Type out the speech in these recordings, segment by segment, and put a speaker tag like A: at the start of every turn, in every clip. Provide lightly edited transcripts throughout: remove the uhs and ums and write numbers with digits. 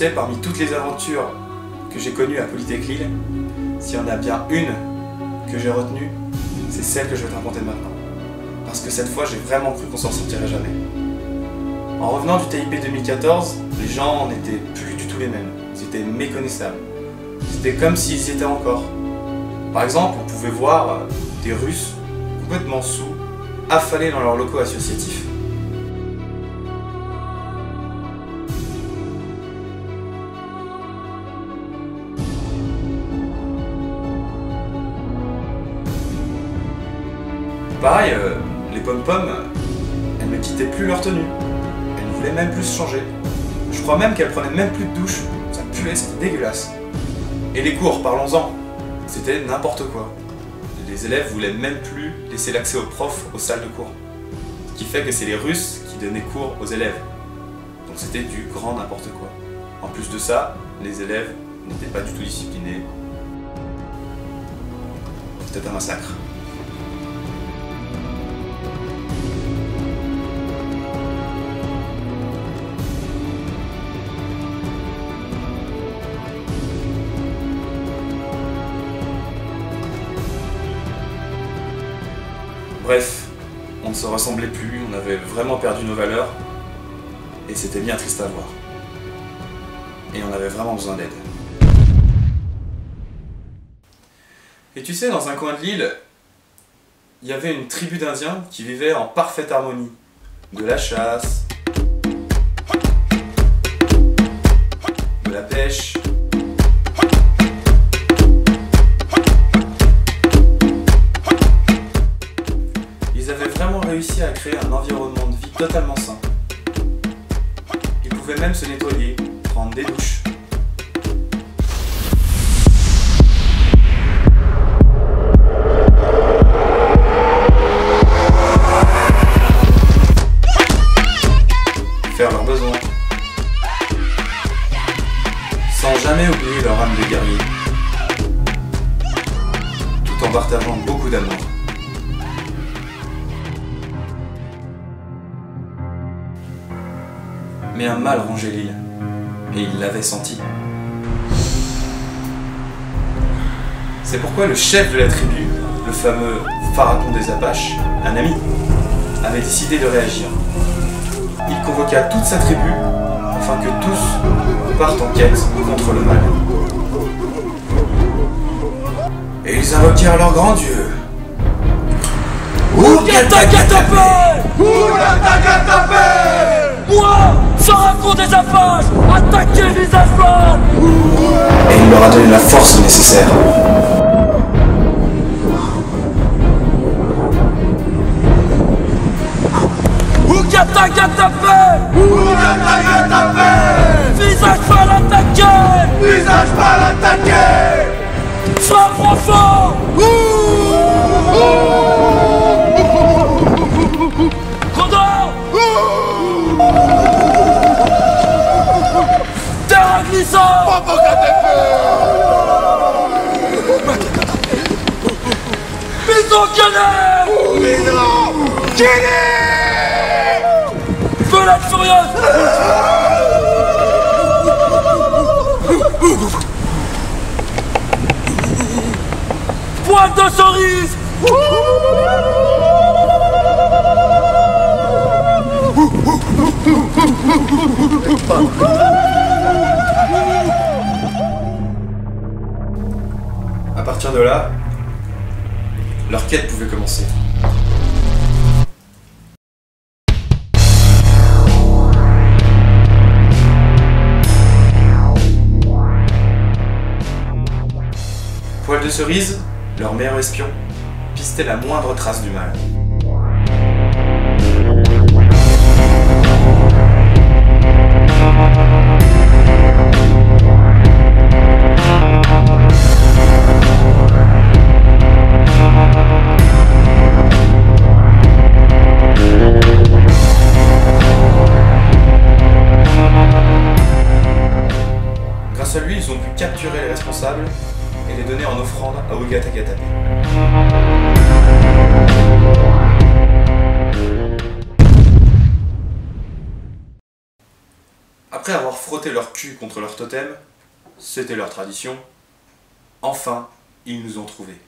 A: sais, parmi toutes les aventures que j'ai connues à Polytech Lille, s'il y en a bien une que j'ai retenue, c'est celle que je vais te raconter maintenant. Parce que cette fois, j'ai vraiment cru qu'on s'en sortirait jamais. En revenant du TIP 2014, les gens n'étaient plus du tout les mêmes. Ils étaient méconnaissables. C'était comme s'ils y étaient encore. Par exemple, on pouvait voir des Russes complètement saouls, affalés dans leurs locaux associatifs. Pareil, les pom-pom, elles ne quittaient plus leur tenue. Elles ne voulaient même plus se changer. Je crois même qu'elles prenaient même plus de douche. Ça puait, c'était dégueulasse. Et les cours, parlons-en. C'était n'importe quoi. Les élèves voulaient même plus laisser l'accès aux profs aux salles de cours. Ce qui fait que c'est les Russes qui donnaient cours aux élèves. Donc c'était du grand n'importe quoi. En plus de ça, les élèves n'étaient pas du tout disciplinés. C'était un massacre. Bref, on ne se ressemblait plus, on avait vraiment perdu nos valeurs, et c'était bien triste à voir. Et on avait vraiment besoin d'aide. Et tu sais, dans un coin de l'île, il y avait une tribu d'Indiens qui vivait en parfaite harmonie. De la chasse, de la pêche, réussi à créer un environnement de vie totalement sain. Ils pouvaient même se nettoyer, prendre des douches. Faire leurs besoins. Sans jamais oublier leur âme de guerrier. Tout en partageant beaucoup d'amour. Mais un mal rongeait l'île, et il l'avait senti. C'est pourquoi le chef de la tribu, le fameux Pharaon des Apaches, un ami, avait décidé de réagir. Il convoqua toute sa tribu afin que tous partent en quête contre le mal. Et ils invoquèrent leur grand dieu.
B: Moi, Pharaon des Apaches, attaquez visage blanc!
A: Et il leur a donné la force nécessaire.
B: Visage pas l'attaquer!
C: Visage pas l'attaquer!
B: Frappe profond! Condor! Terrain glissant!
C: Papa
B: Bison canet!
C: Bison! Canet!
B: Belette furieuse! Pointe de cerise!
A: À partir de là, leur quête pouvait commencer. Poil de cerise, leur meilleur espion, pistait la moindre trace du mal. Grâce à lui, ils ont pu capturer les responsables et les donner en offrande à Ogatagatape. frotté leur cul contre leur totem, c'était leur tradition, enfin, ils nous ont trouvés.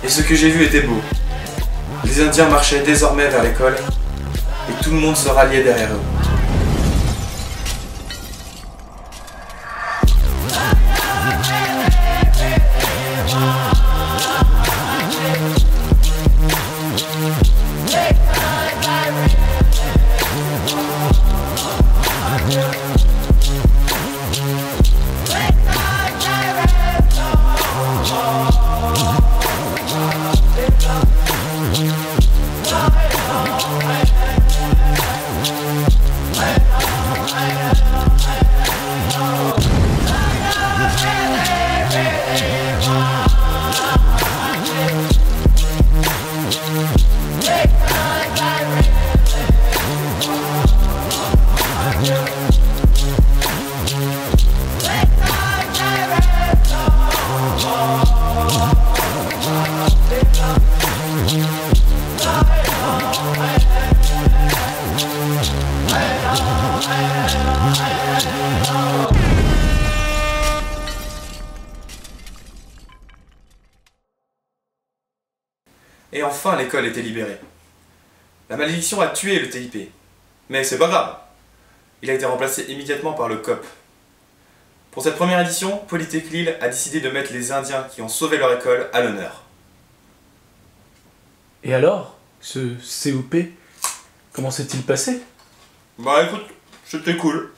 A: Et ce que j'ai vu était beau. Les Indiens marchaient désormais vers l'école et tout le monde se ralliait derrière eux. Et enfin, l'école était libérée. La malédiction a tué le TIP. Mais c'est pas grave. Il a été remplacé immédiatement par le COP. Pour cette première édition, Polytech Lille a décidé de mettre les Indiens qui ont sauvé leur école à l'honneur.
D: Et alors, ce COP, comment s'est-il passé?
A: Bah écoute, c'était cool.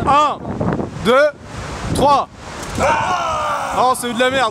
E: Un, deux, trois. Oh, c'est de la merde.